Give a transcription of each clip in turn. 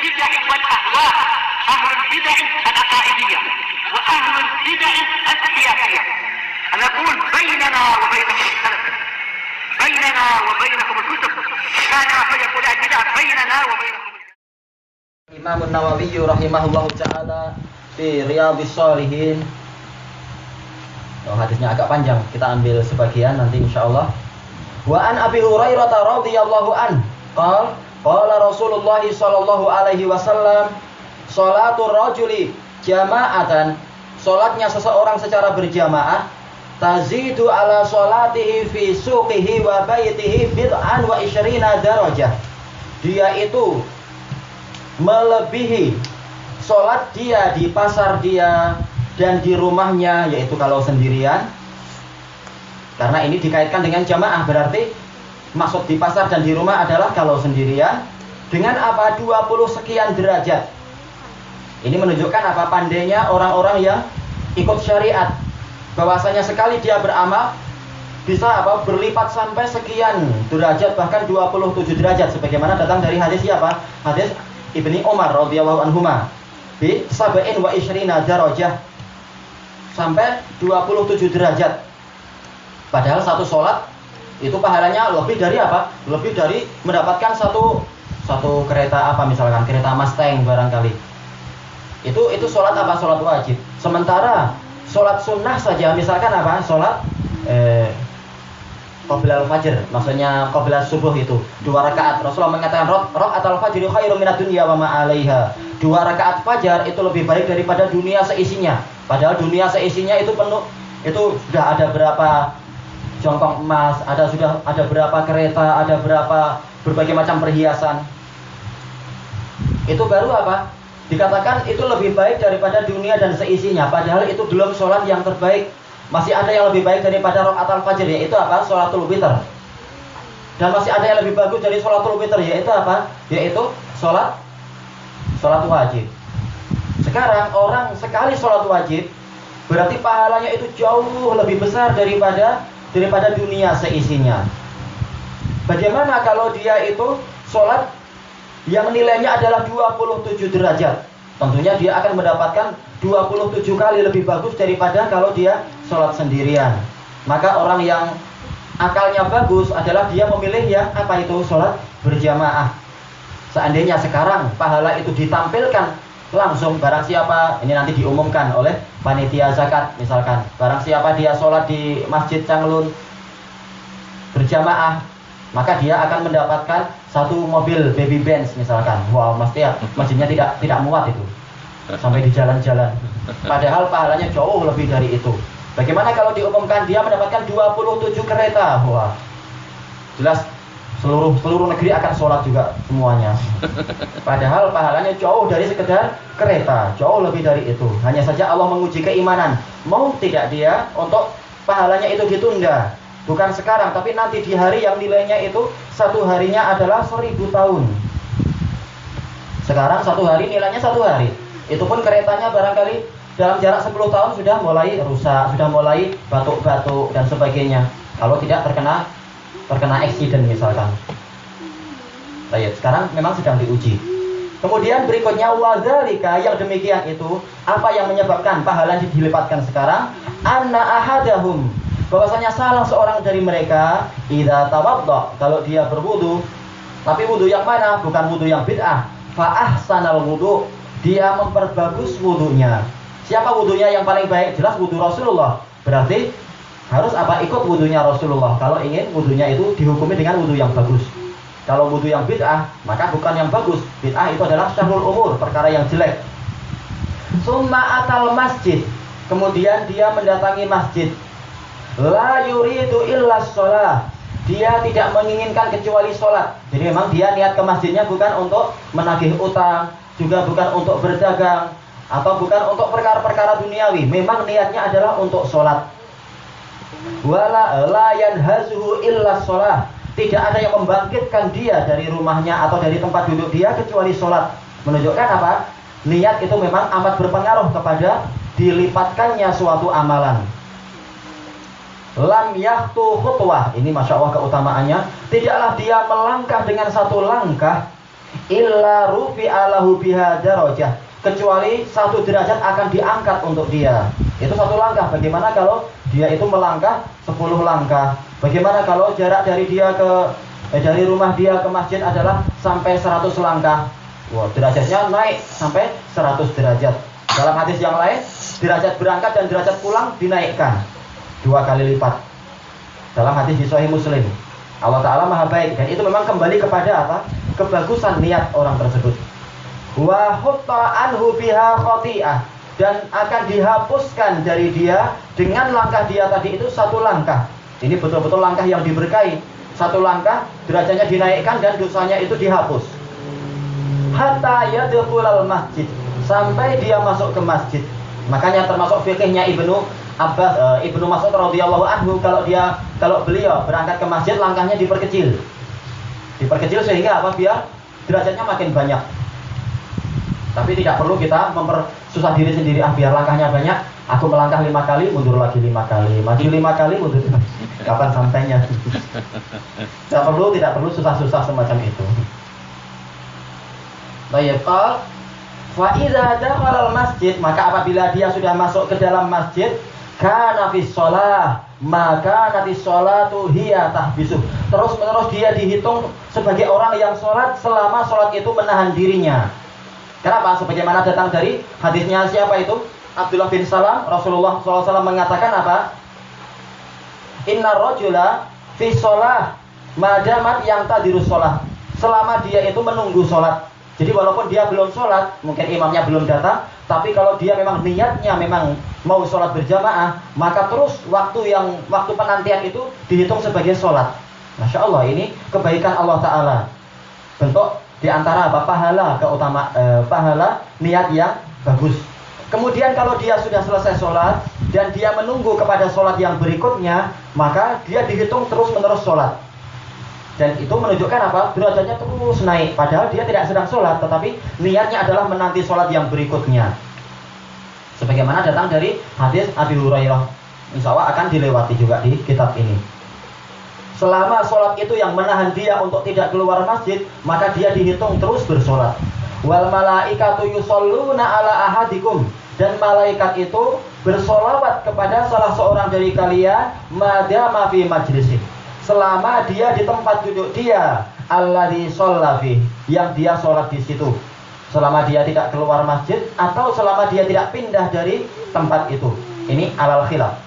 البدع والأهواء، أهل البدع العقائدية وأهل البدع السياسية. أنا أقول بيننا وبينكم السلف، بيننا وبينكم الكتب، كان فيقول البدع بيننا وبينكم. Imam Nawawi rahimahullahu taala di Riyadhis Shalihin. Hadisnya agak panjang, kita ambil sebagian nanti insyaallah. Wa an Abi Hurairah radhiyallahu an, qala Rasulullah sallallahu alaihi wasallam, sholatur rajuli jama'atan, salatnya seseorang secara berjamaah, tazidu ala sholatihi fi suqihi wa baitihi bid'an wa isyrina darajah. Dia itu melebihi sholat dia di pasar dia dan di rumahnya, yaitu kalau sendirian. Karena ini dikaitkan dengan jamaah, berarti maksud di pasar dan di rumah adalah kalau sendirian. Dengan apa? 20 sekian derajat. Ini menunjukkan apa? Pandainya orang-orang yang ikut syariat, bahwasanya sekali dia beramal bisa apa? Berlipat sampai sekian derajat, bahkan 27 derajat, sebagaimana datang dari hadis siapa? Hadis Ibni Umar radhiyallahu anhuma bi sab'in wa isyrina darajah, sampai 27 derajat. Padahal satu sholat itu pahalanya lebih dari apa? Lebih dari mendapatkan satu kereta apa, misalkan kereta Mustang barangkali. Itu sholat apa? Sholat wajib. Sementara sholat sunnah saja, misalkan apa? Sholat qoblal fajr, maksudnya qoblal subuh itu 2 rakaat. Rasulullah mengatakan rakaatul fajri khairum minad dunya wa ma 'alaiha. 2 rakaat fajar itu lebih baik daripada dunia seisinya. Padahal dunia seisinya itu penuh, itu sudah ada berapa jongkok emas, sudah ada berapa kereta, ada berapa berbagai macam perhiasan. Itu baru apa? Dikatakan itu lebih baik daripada dunia dan seisinya. Padahal itu belum sholat yang terbaik. Masih ada yang lebih baik daripada rakaatul fajr, yaitu apa? Sholatul witr. Dan masih ada yang lebih bagus dari sholatul witr, yaitu apa? Yaitu sholat wajib. Sekarang orang sekali sholat wajib, berarti pahalanya itu jauh lebih besar daripada dunia seisinya. Bagaimana kalau dia itu sholat yang nilainya adalah 27 derajat? Tentunya dia akan mendapatkan 27 kali lebih bagus daripada kalau dia sholat sendirian. Maka orang yang akalnya bagus adalah dia memilih yang apa itu? Sholat berjamaah. Seandainya sekarang pahala itu ditampilkan langsung, barang siapa, ini nanti diumumkan oleh panitia zakat misalkan, barang siapa dia sholat di Masjid Changlun berjamaah, maka dia akan mendapatkan 1 mobil baby Benz misalkan. Wow, mesti ya, masjidnya tidak muat itu sampai di jalan-jalan. Padahal pahalanya jauh lebih dari itu. Bagaimana kalau diumumkan dia mendapatkan 27 kereta? Wah, jelas seluruh negeri akan sholat juga semuanya. Padahal pahalanya jauh dari sekedar kereta, jauh lebih dari itu. Hanya saja Allah menguji keimanan, mau tidak dia untuk pahalanya itu ditunda. Bukan sekarang, tapi nanti di hari yang nilainya itu 1 harinya adalah 1000 tahun. Sekarang 1 hari nilainya 1 hari. Itu pun keretanya barangkali dalam jarak 10 tahun sudah mulai rusak, sudah mulai batuk-batuk dan sebagainya. Kalau tidak terkena accident misalkan. Baik, sekarang memang sedang diuji. Kemudian berikutnya wadzalika, yang demikian itu apa yang menyebabkan pahala dilipatkan sekarang? Anna ahadahum, bahwasanya salah seorang dari mereka idza tawadda, kalau dia berwudu, tapi wudu yang mana? Bukan wudu yang bid'ah. Fa ahsanal wudu, dia memperbagus wudunya. Siapa wudunya yang paling baik? Jelas wudu Rasulullah. Berarti harus apa? Ikut wudunya Rasulullah. Kalau ingin wudunya itu dihukumi dengan wudu yang bagus. Kalau wudu yang bid'ah, maka bukan yang bagus. Bid'ah itu adalah syarrul umur, perkara yang jelek. Summa atal masjid, kemudian dia mendatangi masjid. La yuridu illa sholah, dia tidak menginginkan kecuali sholat. Jadi memang dia niat ke masjidnya bukan untuk menagih utang, juga bukan untuk berdagang, atau bukan untuk perkara-perkara duniawi. Memang niatnya adalah untuk sholat. Wala la yanhazuhu illa sholah, tidak ada yang membangkitkan dia dari rumahnya atau dari tempat duduk dia kecuali sholat. Menunjukkan apa? Niat itu memang amat berpengaruh kepada dilipatkannya suatu amalan. Lam yahtu khutwah, ini masya Allah keutamaannya. Tidaklah dia melangkah dengan 1 langkah illa rufi'a lahu biha darajah, kecuali 1 derajat akan diangkat untuk dia. Itu 1 langkah. Bagaimana kalau dia itu melangkah 10 langkah? Bagaimana kalau jarak dari dia dari rumah dia ke masjid adalah sampai 100 langkah? Wah, derajatnya naik sampai 100 derajat. Dalam hadis yang lain, derajat berangkat dan derajat pulang dinaikkan 2 kali lipat. Dalam hadis di Sahih Muslim. Allah Ta'ala maha baik. Dan itu memang kembali kepada apa? Kebagusan niat orang tersebut. Wa hutta anhu biha khati'ah, dan akan dihapuskan dari dia dengan langkah dia tadi itu 1 langkah. Ini betul-betul langkah yang diberkahi. 1 langkah derajatnya dinaikkan dan dosanya itu dihapus. Hatta yadkhulal masjid, sampai dia masuk ke masjid. Makanya termasuk fikihnya Ibnu Mas'ud radhiyallahu anhu, kalau beliau berangkat ke masjid langkahnya diperkecil. Diperkecil sehingga apa? Biar derajatnya makin banyak. Tapi tidak perlu kita mempersusah diri sendiri. Biar langkahnya banyak, aku melangkah 5 kali, mundur lagi 5 kali, maju 5 kali, mundur. Kapan sampainya? Tidak perlu susah-susah semacam itu. Baik, fa idza dakhala al-masjid, maka apabila dia sudah masuk ke dalam masjid, kana fis shalah, maka nanti sholatu hiya tahbisuh. Terus-menerus dia dihitung sebagai orang yang sholat selama sholat itu menahan dirinya. Kenapa? Sebagaimana datang dari hadisnya siapa itu? Abdullah bin Salam. Rasulullah SAW mengatakan apa? Inna rajula fi sholah madamat yang tadirus sholah. Selama dia itu menunggu sholat. Jadi walaupun dia belum sholat, mungkin imamnya belum datang, tapi kalau dia memang niatnya memang mau sholat berjamaah, maka terus waktu penantian itu dihitung sebagai sholat. Masya Allah, ini kebaikan Allah Ta'ala. Bentuk diantara apa? Pahala niat yang bagus. Kemudian kalau dia sudah selesai sholat dan dia menunggu kepada sholat yang berikutnya, maka dia dihitung terus menerus sholat. Dan itu menunjukkan apa? Derajatnya terus naik. Padahal dia tidak sedang sholat, tetapi niatnya adalah menanti sholat yang berikutnya. Sebagaimana datang dari hadis Abi Hurairah. Insya Allah akan dilewati juga di kitab ini. Selama sholat itu yang menahan dia untuk tidak keluar masjid, maka dia dihitung terus bersolat. Wal malaikatu yusholluna ala ahadikum, dan malaikat itu bersolawat kepada salah seorang dari kalian madama fi majlisih, selama dia di tempat duduk dia, alladzi shalla fi, yang dia sholat di situ. Selama dia tidak keluar masjid atau selama dia tidak pindah dari tempat itu. Ini alal khilaf.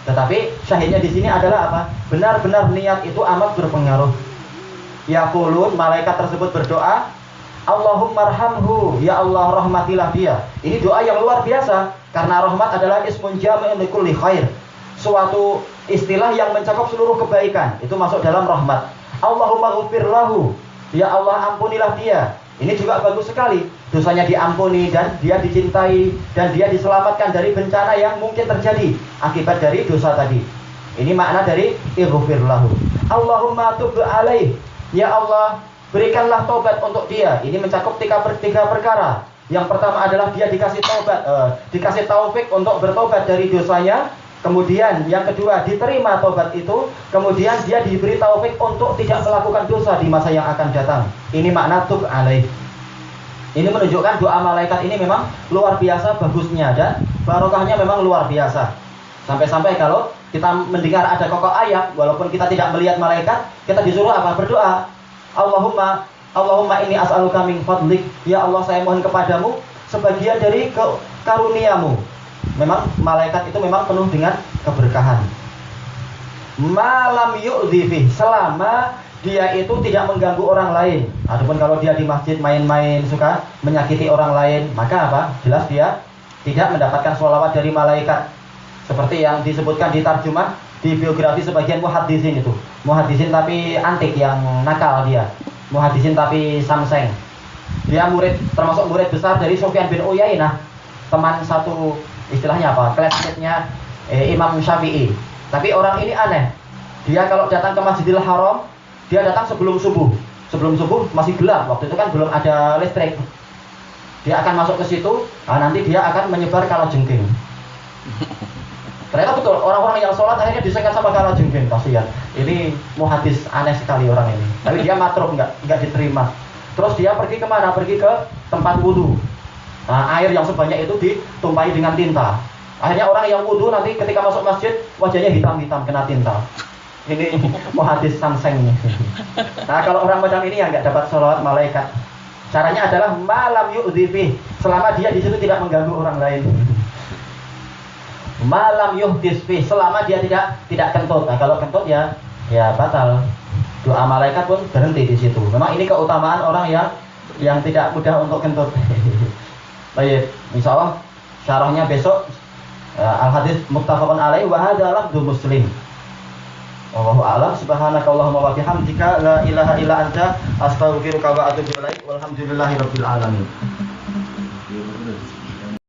Tetapi syahidnya di sini adalah apa? Benar-benar niat itu amat berpengaruh. Yaqulun, malaikat tersebut berdoa, Allahumma arhamhu, ya Allah rahmatilah dia. Ini doa yang luar biasa, karena rahmat adalah ismun jami'un likulli khair, suatu istilah yang mencakup seluruh kebaikan. Itu masuk dalam rahmat. Allahumma ghufir lahu, ya Allah ampunilah dia. Ini juga bagus sekali. Dosanya diampuni dan dia dicintai dan dia diselamatkan dari bencana yang mungkin terjadi akibat dari dosa tadi. Ini makna dari ighfir lahu. Allahumma tub alaih, ya Allah berikanlah taubat untuk dia. Ini mencakup tiga perkara. Yang pertama adalah dia dikasih dikasih taufik untuk bertobat dari dosanya. Kemudian yang kedua, diterima taubat itu. Kemudian dia diberi taufik untuk tidak melakukan dosa di masa yang akan datang. Ini makna tub alaih. Ini menunjukkan doa malaikat ini memang luar biasa bagusnya dan barokahnya memang luar biasa. Sampai-sampai kalau kita mendengar ada pokok ayat, walaupun kita tidak melihat malaikat, kita disuruh apa? Berdoa. Allahumma inni as'aluka min fadlik. Ya Allah, saya mohon kepadamu sebagian dari karuniamu. Memang malaikat itu memang penuh dengan keberkahan. Malam yu'dhifi, selama dia itu tidak mengganggu orang lain. Adapun kalau dia di masjid main-main suka menyakiti orang lain, maka apa? Jelas dia tidak mendapatkan sholawat dari malaikat. Seperti yang disebutkan di tarjumah di biografi sebagian muhaddisin itu. Muhaddisin tapi antik, yang nakal dia. Muhaddisin tapi samseng. Dia termasuk murid besar dari Sufyan bin Uyainah, teman satu, istilahnya apa? Classmate-nya Imam Syafi'i. Tapi orang ini aneh. Dia kalau datang ke Masjidil Haram, dia datang sebelum subuh. Sebelum subuh masih gelap. Waktu itu kan belum ada listrik. Dia akan masuk ke situ, nanti dia akan menyebar kalajengking. Ternyata betul, orang-orang yang sholat akhirnya disengat sama kalajengking. Kasihan. Ini muhadis aneh sekali orang ini. Tapi dia matruk, nggak diterima. Terus dia pergi kemana? Pergi ke tempat wudhu. Nah, air yang sebanyak itu ditumpahi dengan tinta. Akhirnya orang yang wudhu nanti ketika masuk masjid wajahnya hitam-hitam kena tinta. Ini muhadis samseng. Nah, kalau orang macam ini ya nggak dapat sholawat malaikat. Caranya adalah malam yu'dhibih, selama dia di situ tidak mengganggu orang lain. Malam yuhdisbih, selama dia tidak kentut. Nah, kalau kentut ya batal. Doa malaikat pun berhenti di situ. Memang ini keutamaan orang yang tidak mudah untuk kentut. Baik, insyaallah syarahnya besok. Al-hadis muttafaqun alaihi wa hadza lafdzu Muslim. Wallahu a'lam. Subhanakallahumma wa bihamdika la ilaha illa anta astaghfiruka wa atubu ilaik. Walhamdulillahirabbil alamin.